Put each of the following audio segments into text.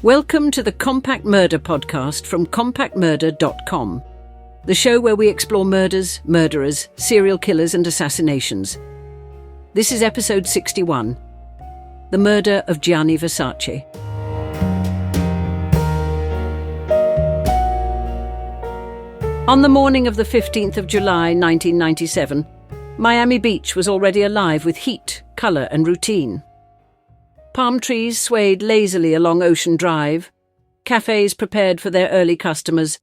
Welcome to the Compact Murder podcast from compactmurder.com, the show where we explore murders, murderers, serial killers and assassinations. This is episode 61, The Murder of Gianni Versace. On the morning of the 15th of July 1997, Miami Beach was already alive with heat, colour and routine. Palm trees swayed lazily along Ocean Drive, cafes prepared for their early customers,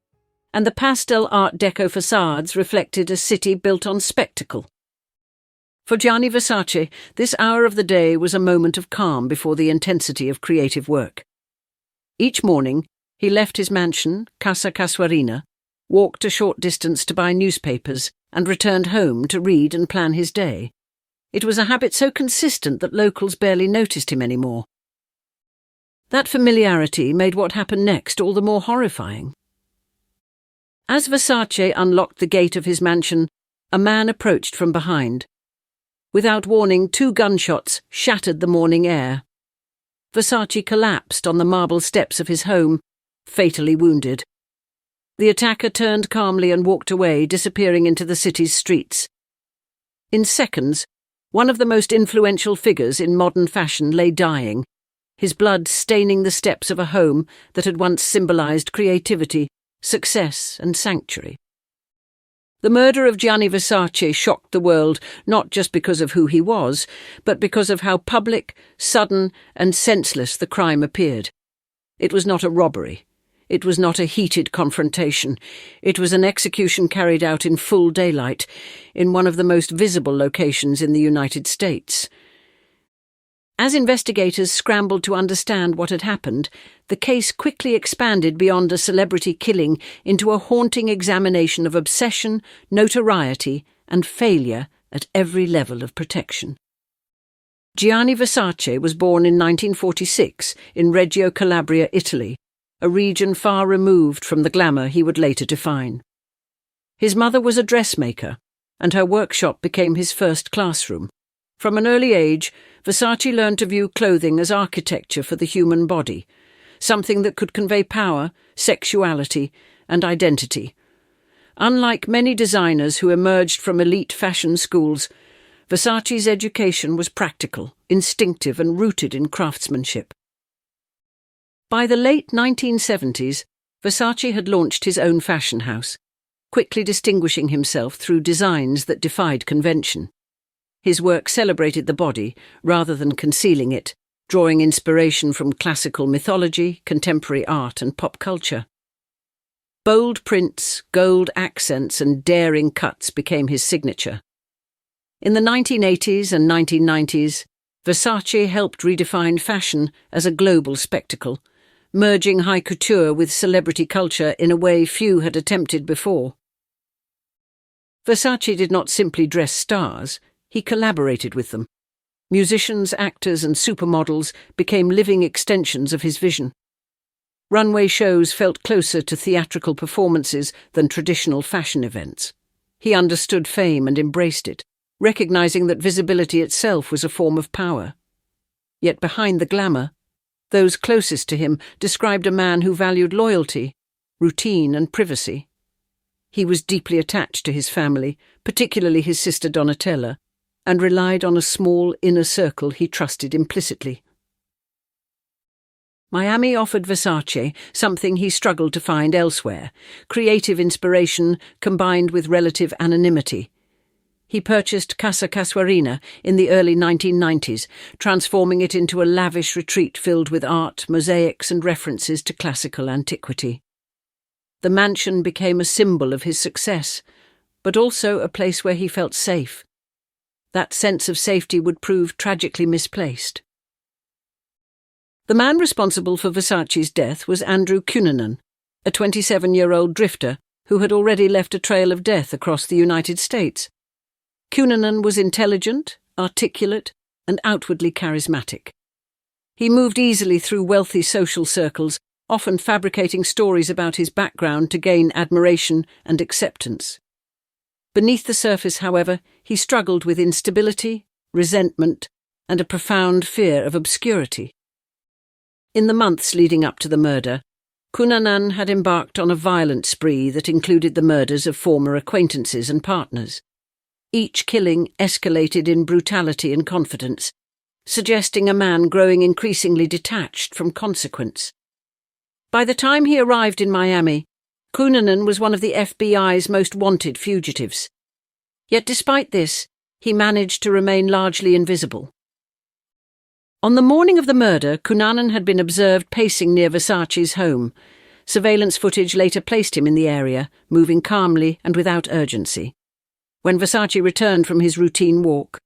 and the pastel Art Deco facades reflected a city built on spectacle. For Gianni Versace, this hour of the day was a moment of calm before the intensity of creative work. Each morning, he left his mansion, Casa Casuarina, walked a short distance to buy newspapers, and returned home to read and plan his day. It was a habit so consistent that locals barely noticed him anymore. That familiarity made what happened next all the more horrifying. As Versace unlocked the gate of his mansion, a man approached from behind. Without warning, 2 gunshots shattered the morning air. Versace collapsed on the marble steps of his home, fatally wounded. The attacker turned calmly and walked away, disappearing into the city's streets. In seconds, one of the most influential figures in modern fashion lay dying, his blood staining the steps of a home that had once symbolized creativity, success and sanctuary. The murder of Gianni Versace shocked the world not just because of who he was, but because of how public, sudden and senseless the crime appeared. It was not a robbery. It was not a heated confrontation. It was an execution carried out in full daylight, in one of the most visible locations in the United States. As investigators scrambled to understand what had happened, the case quickly expanded beyond a celebrity killing into a haunting examination of obsession, notoriety, and failure at every level of protection. Gianni Versace was born in 1946 in Reggio Calabria, Italy, a region far removed from the glamour he would later define. His mother was a dressmaker, and her workshop became his first classroom. From an early age, Versace learned to view clothing as architecture for the human body, something that could convey power, sexuality, and identity. Unlike many designers who emerged from elite fashion schools, Versace's education was practical, instinctive, and rooted in craftsmanship. By the late 1970s, Versace had launched his own fashion house, quickly distinguishing himself through designs that defied convention. His work celebrated the body rather than concealing it, drawing inspiration from classical mythology, contemporary art, and pop culture. Bold prints, gold accents, and daring cuts became his signature. In the 1980s and 1990s, Versace helped redefine fashion as a global spectacle, merging high couture with celebrity culture in a way few had attempted before. Versace did not simply dress stars, he collaborated with them. Musicians, actors and supermodels became living extensions of his vision. Runway shows felt closer to theatrical performances than traditional fashion events. He understood fame and embraced it, recognizing that visibility itself was a form of power. Yet behind the glamour, those closest to him described a man who valued loyalty, routine and privacy. He was deeply attached to his family, particularly his sister Donatella, and relied on a small inner circle he trusted implicitly. Miami offered Versace something he struggled to find elsewhere: creative inspiration combined with relative anonymity. He purchased Casa Casuarina in the early 1990s, transforming it into a lavish retreat filled with art, mosaics and references to classical antiquity. The mansion became a symbol of his success, but also a place where he felt safe. That sense of safety would prove tragically misplaced. The man responsible for Versace's death was Andrew Cunanan, a 27-year-old drifter who had already left a trail of death across the United States. Cunanan was intelligent, articulate, and outwardly charismatic. He moved easily through wealthy social circles, often fabricating stories about his background to gain admiration and acceptance. Beneath the surface, however, he struggled with instability, resentment, and a profound fear of obscurity. In the months leading up to the murder, Cunanan had embarked on a violent spree that included the murders of former acquaintances and partners. Each killing escalated in brutality and confidence, suggesting a man growing increasingly detached from consequence. By the time he arrived in Miami, Cunanan was one of the FBI's most wanted fugitives. Yet despite this, he managed to remain largely invisible. On the morning of the murder, Cunanan had been observed pacing near Versace's home. Surveillance footage later placed him in the area, moving calmly and without urgency. When Versace returned from his routine walk,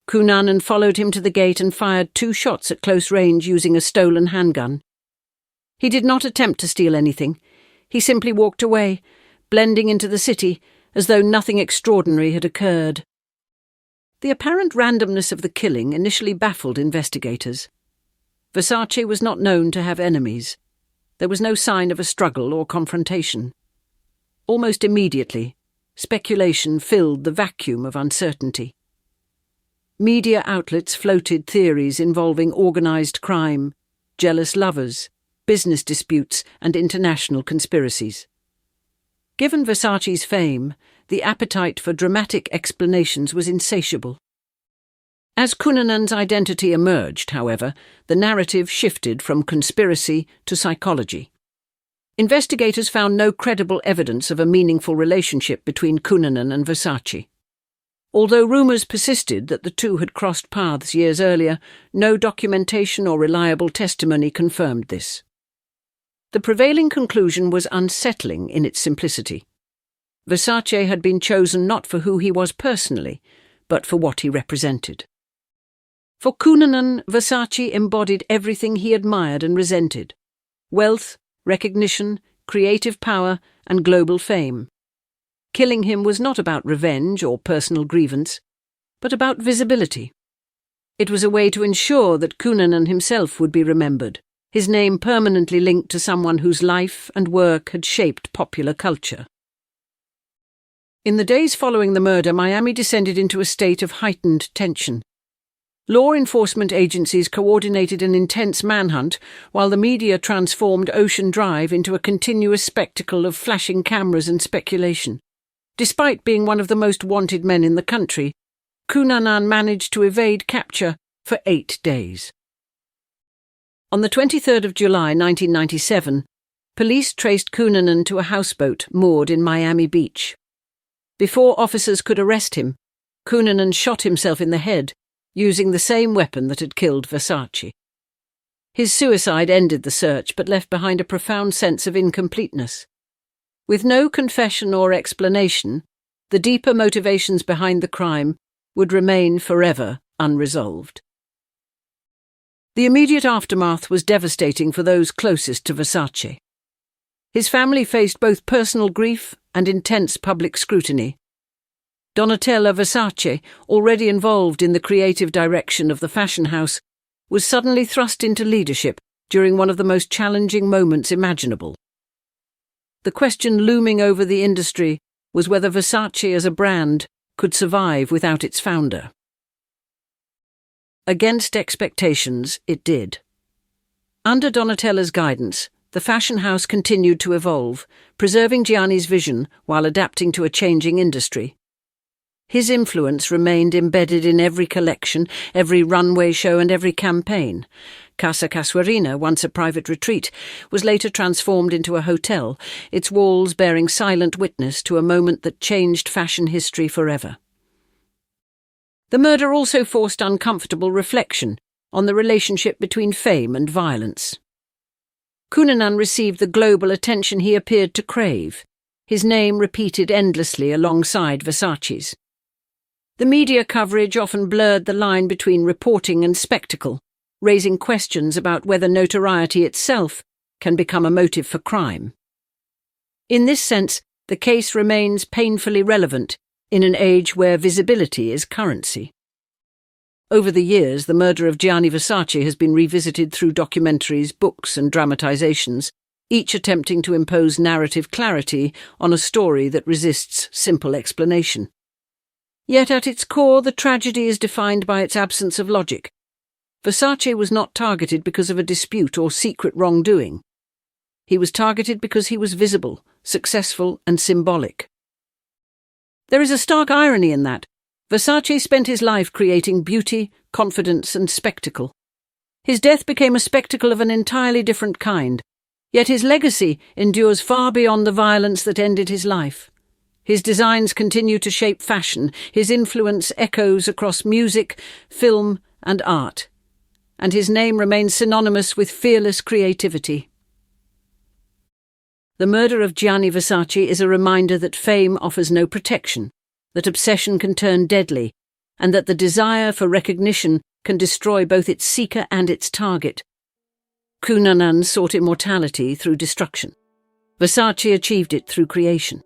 Cunanan followed him to the gate and fired 2 shots at close range using a stolen handgun. He did not attempt to steal anything. He simply walked away, blending into the city as though nothing extraordinary had occurred. The apparent randomness of the killing initially baffled investigators. Versace was not known to have enemies. There was no sign of a struggle or confrontation. Almost immediately, speculation filled the vacuum of uncertainty. Media outlets floated theories involving organized crime, jealous lovers, business disputes, and international conspiracies. Given Versace's fame, the appetite for dramatic explanations was insatiable. As Cunanan's identity emerged, however, the narrative shifted from conspiracy to psychology. Investigators found no credible evidence of a meaningful relationship between Cunanan and Versace. Although rumours persisted that the two had crossed paths years earlier, no documentation or reliable testimony confirmed this. The prevailing conclusion was unsettling in its simplicity. Versace had been chosen not for who he was personally, but for what he represented. For Cunanan, Versace embodied everything he admired and resented: wealth, recognition, creative power, and global fame. Killing him was not about revenge or personal grievance, but about visibility. It was a way to ensure that Cunanan himself would be remembered, his name permanently linked to someone whose life and work had shaped popular culture. In the days following the murder, Miami descended into a state of heightened tension. Law enforcement agencies coordinated an intense manhunt, while the media transformed Ocean Drive into a continuous spectacle of flashing cameras and speculation. Despite being one of the most wanted men in the country, Cunanan managed to evade capture for 8 days. On the 23rd of July 1997, police traced Cunanan to a houseboat moored in Miami Beach. Before officers could arrest him, Cunanan shot himself in the head, using the same weapon that had killed Versace. His suicide ended the search but left behind a profound sense of incompleteness. With no confession or explanation, the deeper motivations behind the crime would remain forever unresolved. The immediate aftermath was devastating for those closest to Versace. His family faced both personal grief and intense public scrutiny. Donatella Versace, already involved in the creative direction of the fashion house, was suddenly thrust into leadership during one of the most challenging moments imaginable. The question looming over the industry was whether Versace as a brand could survive without its founder. Against expectations, it did. Under Donatella's guidance, the fashion house continued to evolve, preserving Gianni's vision while adapting to a changing industry. His influence remained embedded in every collection, every runway show, and every campaign. Casa Casuarina, once a private retreat, was later transformed into a hotel, its walls bearing silent witness to a moment that changed fashion history forever. The murder also forced uncomfortable reflection on the relationship between fame and violence. Cunanan received the global attention he appeared to crave, his name repeated endlessly alongside Versace's. The media coverage often blurred the line between reporting and spectacle, raising questions about whether notoriety itself can become a motive for crime. In this sense, the case remains painfully relevant in an age where visibility is currency. Over the years, the murder of Gianni Versace has been revisited through documentaries, books, and dramatizations, each attempting to impose narrative clarity on a story that resists simple explanation. Yet at its core, the tragedy is defined by its absence of logic. Versace was not targeted because of a dispute or secret wrongdoing. He was targeted because he was visible, successful, and symbolic. There is a stark irony in that. Versace spent his life creating beauty, confidence, and spectacle. His death became a spectacle of an entirely different kind, yet his legacy endures far beyond the violence that ended his life. His designs continue to shape fashion, his influence echoes across music, film, and art, and his name remains synonymous with fearless creativity. The murder of Gianni Versace is a reminder that fame offers no protection, that obsession can turn deadly, and that the desire for recognition can destroy both its seeker and its target. Cunanan sought immortality through destruction. Versace achieved it through creation.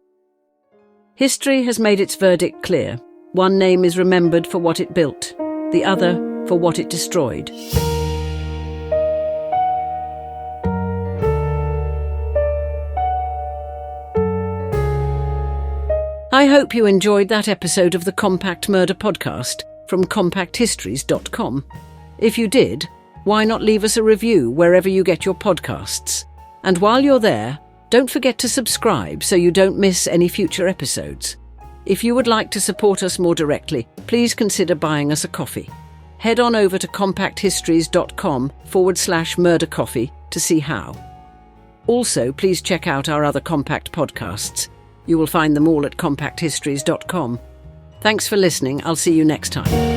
History has made its verdict clear. One name is remembered for what it built, the other for what it destroyed. I hope you enjoyed that episode of the Compact Murder Podcast from compacthistories.com. If you did, why not leave us a review wherever you get your podcasts? And while you're there, don't forget to subscribe so you don't miss any future episodes. If you would like to support us more directly, please consider buying us a coffee. Head on over to compacthistories.com/murdercoffee to see how. Also, please check out our other Compact podcasts. You will find them all at compacthistories.com. Thanks for listening. I'll see you next time.